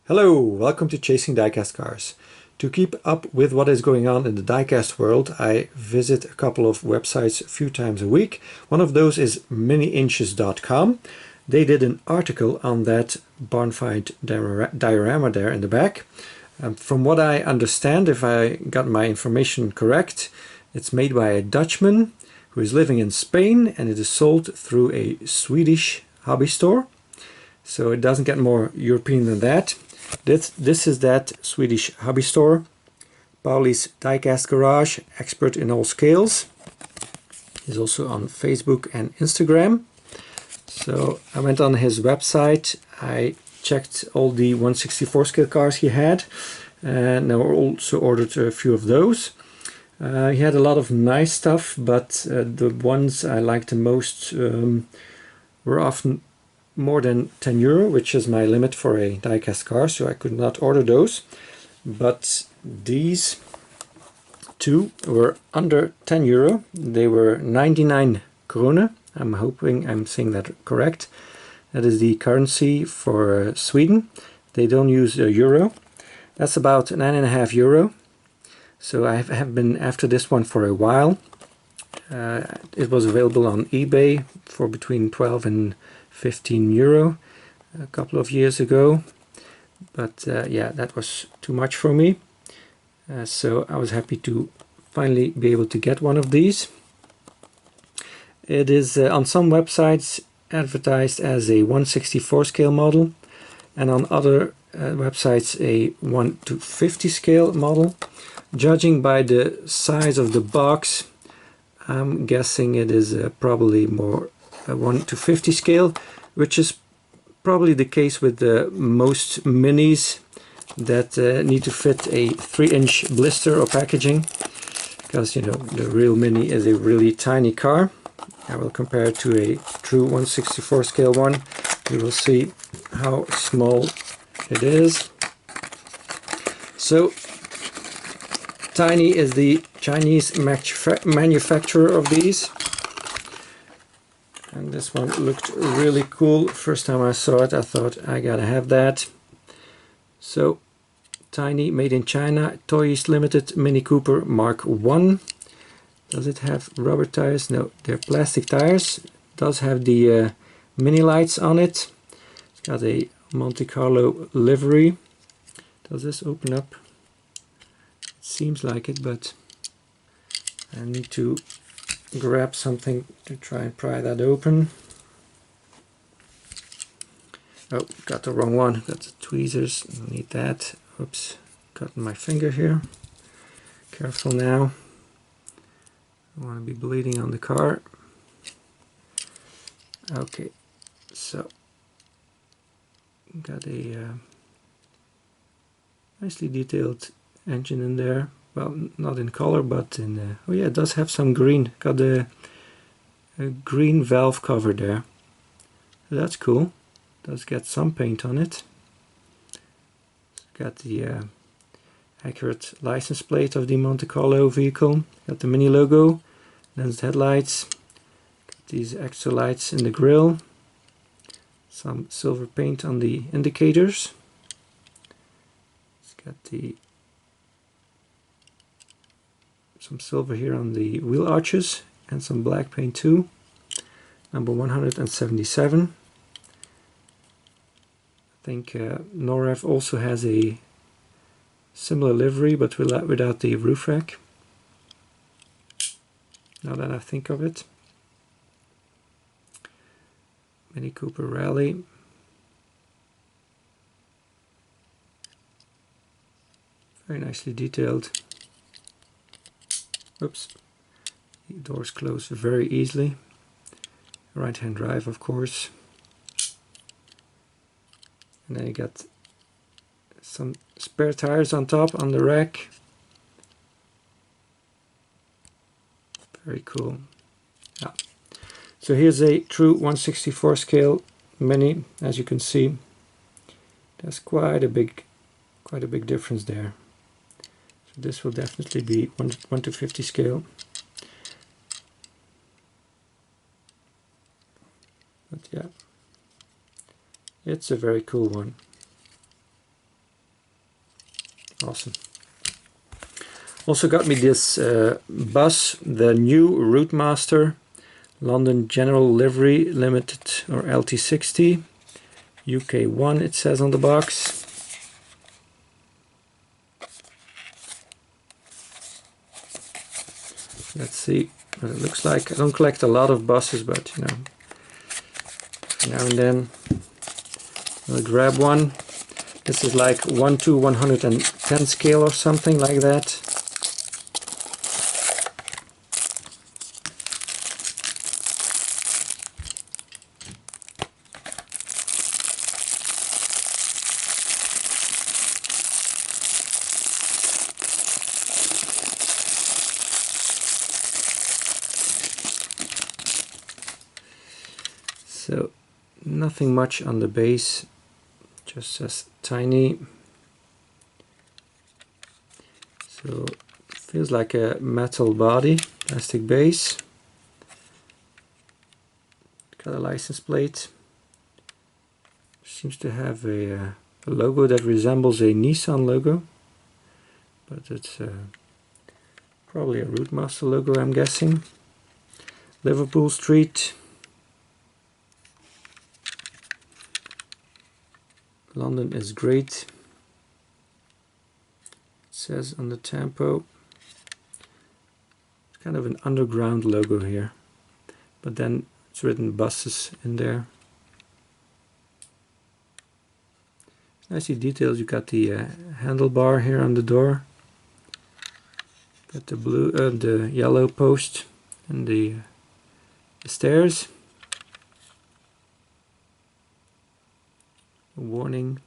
Hello, welcome to Chasing Diecast Cars. To keep up with what is going on in the diecast world, I visit a couple of websites a few times a week. One of those is miniinches.com. They did an article on that Barnfind diorama there in the back. From what I understand, if I got my information correct, it's made by a Dutchman who is living in Spain, and it is sold through a Swedish hobby store. So it doesn't get more European than that. This is that Swedish hobby store, Paulis Diecast Garage, expert in all scales. He's also on Facebook and Instagram. So I went on his website, I checked all the 1/64 scale cars he had, and I also ordered a few of those. He had a lot of nice stuff, but the ones I liked the most were often more than 10 euro, which is my limit for a diecast car, so I could not order those. But these two were under 10 euro. They were 99 krone. I'm hoping I'm saying that correct. That is the currency for Sweden. They don't use euro. That's about 9.5 euro. So I have been after this one for a while. It was available on eBay for between 12 and 15 euro a couple of years ago, but yeah, that was too much for me, so I was happy to finally be able to get one of these. It is on some websites advertised as a 1/64 scale model, and on other websites a 1/50 scale model. Judging by the size of the box, I'm guessing it is probably more a 1/50 scale, which is probably the case with most minis that need to fit a 3-inch blister or packaging, because you know the real mini is a really tiny car. I will compare it to a true 1/64 scale one. You will see how small it is. So Tiny is the Chinese manufacturer of these. And this one looked really cool. First time I saw it, I thought I gotta have that. So, Tiny, made in China, Toys Limited, Mini Cooper Mk1. Does it have rubber tires? No, they're plastic tires. It does have the mini lights on it. It's got a Monte Carlo livery. Does this open up? It seems like it, but I need to grab something to try and pry that open. Oh, got the wrong one. Got the tweezers. Need that. Oops, got my finger here. Careful now. I want to be bleeding on the car. Okay, so got a nicely detailed engine in there. Well, not in color, but in oh yeah, it does have some green. Got a green valve cover there. So that's cool. Does get some paint on it. It's got the accurate license plate of the Monte Carlo vehicle. Got the mini logo, lensed headlights. Got these extra lights in the grille. Some silver paint on the indicators. It's got the some silver here on the wheel arches and some black paint too. Number 177. I think Norrev also has a similar livery, but without the roof rack. Now that I think of it. Mini Cooper Rally. Very nicely detailed. Oops, the doors close very easily. Right-hand drive, of course. And then you got some spare tires on top on the rack. Very cool. Yeah. So here's a true 1/64 scale mini. As you can see, there's quite a big difference there. This will definitely be 1/50 scale. But yeah, it's a very cool one. Awesome. Also got me this bus, the new Routemaster London General Livery Limited, or LT60, UK1 it says on the box. Let's see what it looks like. I don't collect a lot of buses, but you know, now and then I'll grab one. This is like 1 to 110 scale or something like that. So nothing much on the base, just says tiny. So feels like a metal body, plastic base. Got a license plate. Seems to have a logo that resembles a Nissan logo, but it's probably a Routemaster logo, I'm guessing. Liverpool Street. London is great, it says on the tempo. It's kind of an underground logo here, but then it's written buses in there. Nicely detailed. You got the handlebar here on the door, got the blue, the yellow post, and the stairs. A warning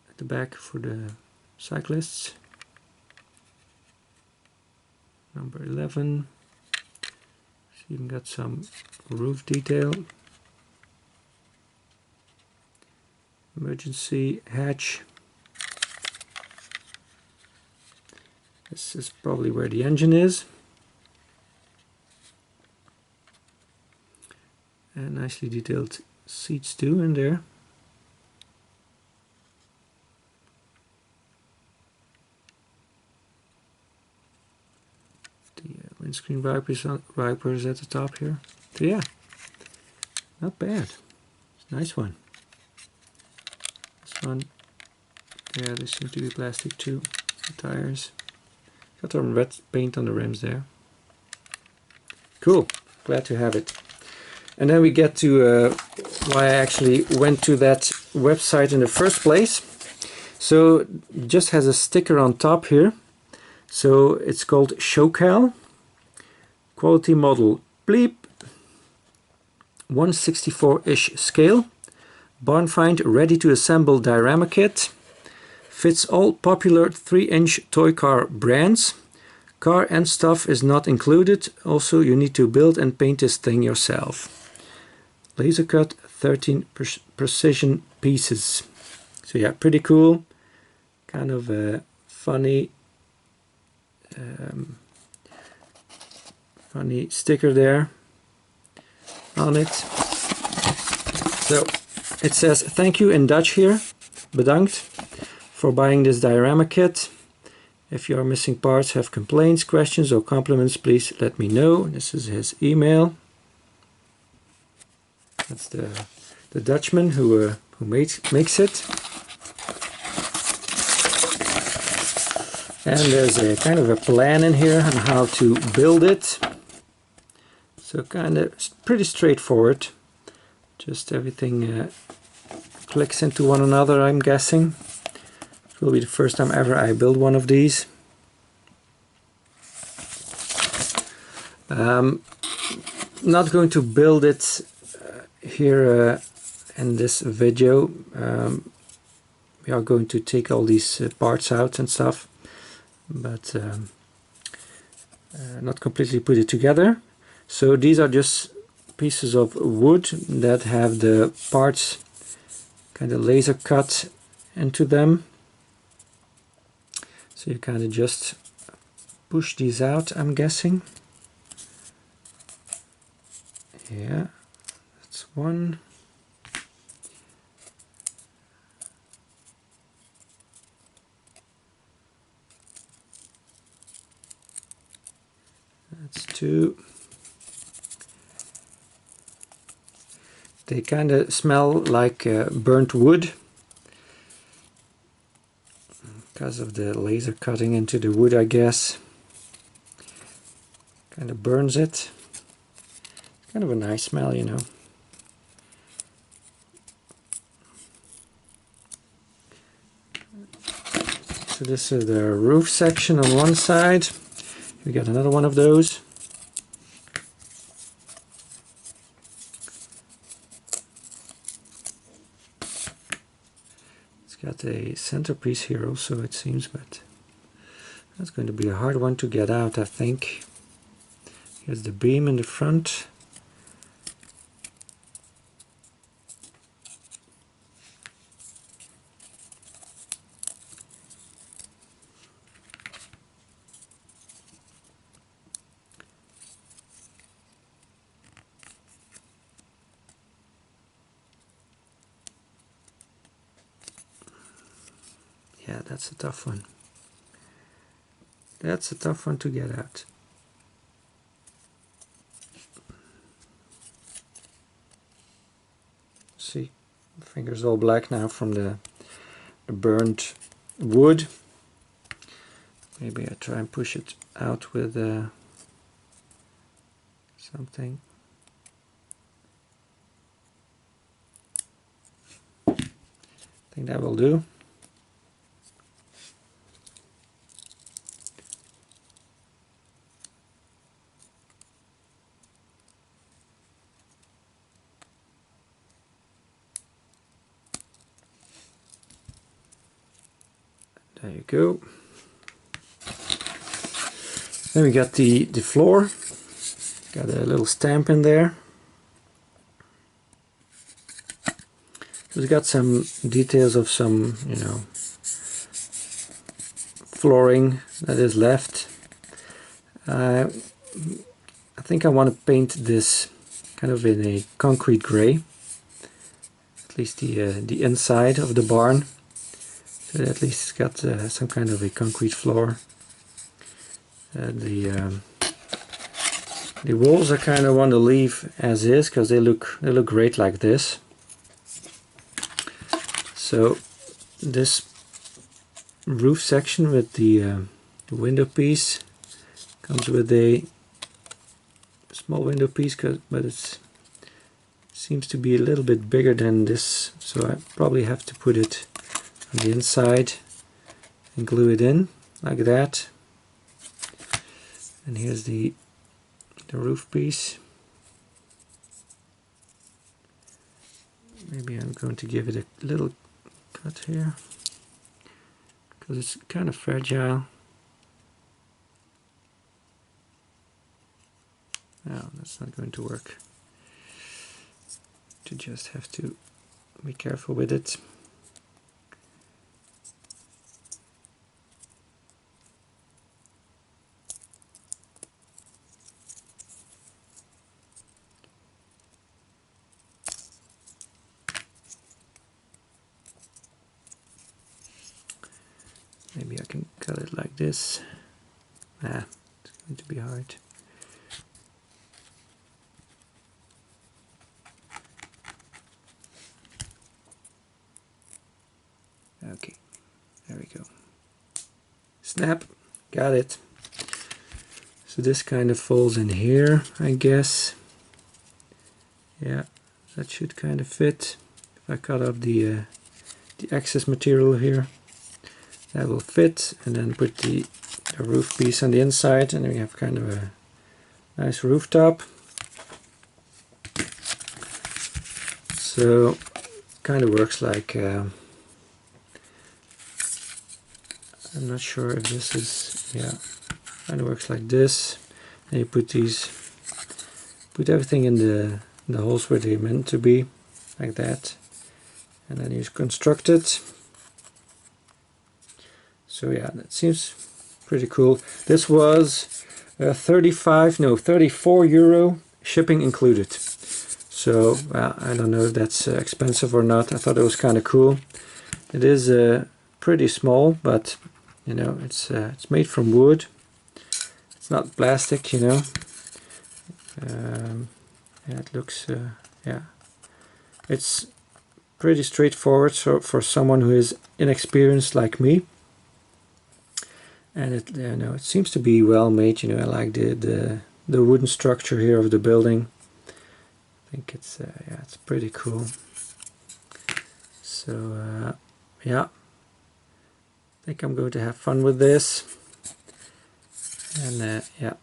at the back for the cyclists. Number 11. So even got some roof detail. Emergency hatch. This is probably where the engine is. And nicely detailed seats too in there. The windscreen wipers at the top here. So yeah, not bad. It's a nice one. This one, yeah, they seem to be plastic too. The tires. Got some red paint on the rims there. Cool. Glad to have it. And then we get to why I actually went to that website in the first place. So it just has a sticker on top here. So it's called Sjo-cal Quality Model. Bleep. 1/64-ish scale. Barnfind ready to assemble diorama kit. Fits all popular 3-inch toy car brands. Car and stuff is not included. Also you need to build and paint this thing yourself. Laser cut 13 precision pieces. So yeah, pretty cool. Kind of a funny funny sticker there on it. So it says thank you in Dutch here. Bedankt for buying this diorama kit. If you are missing parts, have complaints, questions or compliments, please let me know. This is his email. That's the Dutchman who makes it. And there's a kind of a plan in here on how to build it. So kind of pretty straightforward. Just everything clicks into one another, I'm guessing. It will be the first time ever I build one of these. Not going to build it here in this video. We are going to take all these parts out and stuff, but not completely put it together. So these are just pieces of wood that have the parts kind of laser cut into them. So you kind of just push these out, I'm guessing. Yeah, that's one. That's 2. They kind of smell like burnt wood because of the laser cutting into the wood, I guess. Kind of burns it. Kind of a nice smell, you know. So this is the roof section on one side. We got another one of those. It's got a centerpiece here also, it seems, but that's going to be a hard one to get out, I think. Here's the beam in the front. Yeah, that's a tough one. That's a tough one to get out. See, my finger's all black now from the burnt wood. Maybe I try and push it out with something. I think that will do. There you go. Then we got the floor. Got a little stamp in there. It's got some details of some, you know, flooring that is left. I think I want to paint this kind of in a concrete gray. At least the inside of the barn. So at least it's got some kind of a concrete floor. The walls I kind of want to leave as is because they look great like this. So this roof section with the window piece comes with a small window piece, but it seems to be a little bit bigger than this, so I probably have to put it on the inside and glue it in like that. And here's the roof piece. Maybe I'm going to give it a little cut here because it's kind of fragile. No, that's not going to work. You just have to be careful with it. Maybe I can cut it like this. Ah, it's going to be hard. Okay, there we go. Snap, got it. So this kind of falls in here, I guess. Yeah, that should kind of fit. If I cut off the excess material here, that will fit, and then put the roof piece on the inside, and then we have kind of a nice rooftop. So kind of works like I'm not sure if this is, yeah, kind of works like this. And you put everything in the holes where they're meant to be, like that, and then you construct it. So yeah, that seems pretty cool. This was 34 euro, shipping included. So I don't know if that's expensive or not. I thought it was kind of cool. It is pretty small, but you know, it's made from wood. It's not plastic, you know. Yeah, it looks, yeah, it's pretty straightforward, so for someone who is inexperienced like me. And it, you know, it seems to be well made. You know, I like the wooden structure here of the building. I think it's yeah, it's pretty cool. So yeah, I think I'm going to have fun with this. And yeah,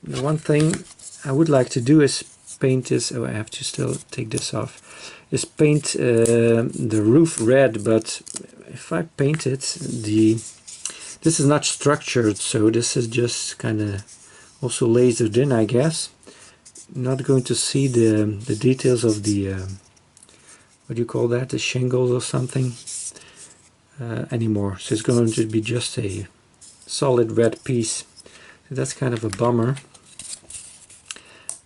the one thing I would like to do is paint this. Oh, I have to still take this off. Is paint the roof red, but if I paint it, this is not structured, so this is just kind of also lasered in, I guess. Not going to see the details of the what do you call that, the shingles or something anymore. So it's going to be just a solid red piece. So that's kind of a bummer.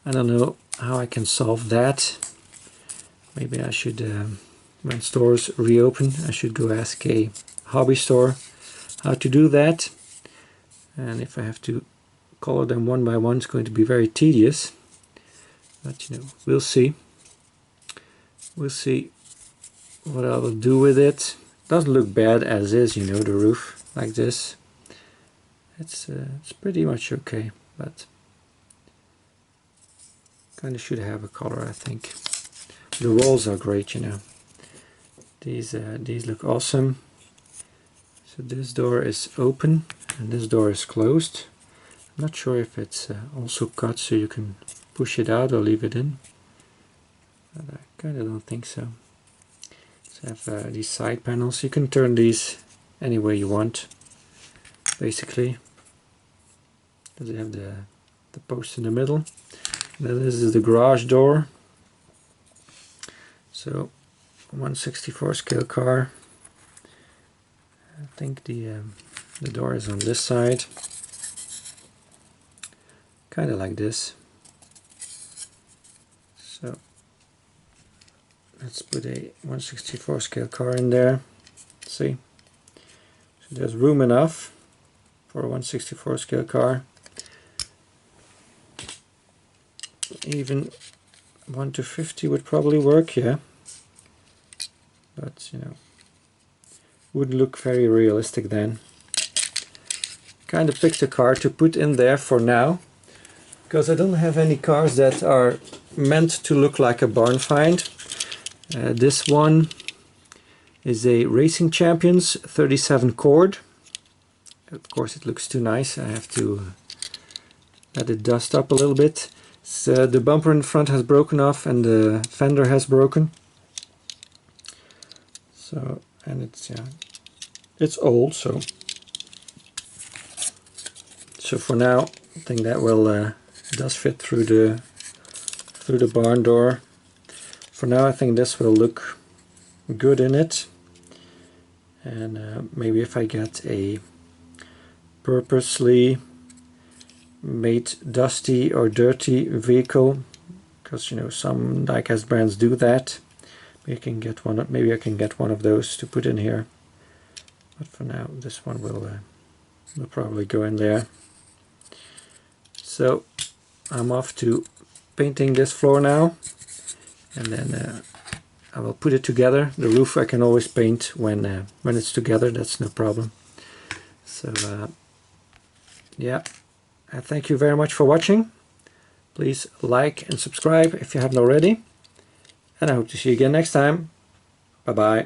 I don't know how I can solve that. Maybe I should, when stores reopen, I should go ask a hobby store how to do that. And if I have to color them one by one, it's going to be very tedious. But you know, we'll see. We'll see what I will do with it. Doesn't look bad as is, you know, the roof like this. It's pretty much okay, but kind of should have a color, I think. The walls are great, you know. These look awesome. So this door is open and this door is closed. I'm not sure if it's also cut so you can push it out or leave it in. But I kind of don't think so. So I have these side panels. You can turn these any way you want, basically. Does it have the post in the middle? And then this is the garage door. So 1/64 scale car. I think the door is on this side, kind of like this. So let's put a 1/64 scale car in there. See, so there's room enough for a 1/64 scale car. Even 1/50 would probably work, yeah. But you know, would look very realistic then. Kind of picked a car to put in there for now, because I don't have any cars that are meant to look like a Barnfind. This one is a Racing Champions 37 cord. Of course it looks too nice. I have to let it dust up a little bit. So the bumper in front has broken off and the fender has broken. So, and it's, yeah, it's old, so for now I think that will does fit through the barn door. For now I think this will look good in it, and maybe if I get a purposely made dusty or dirty vehicle, because you know some diecast brands do that. Maybe I can get one of those to put in here. But for now, this one will probably go in there. So I'm off to painting this floor now, and then I will put it together. The roof I can always paint when it's together. That's no problem. So yeah. Thank you very much for watching. Please like and subscribe if you haven't already. And I hope to see you again next time. Bye bye.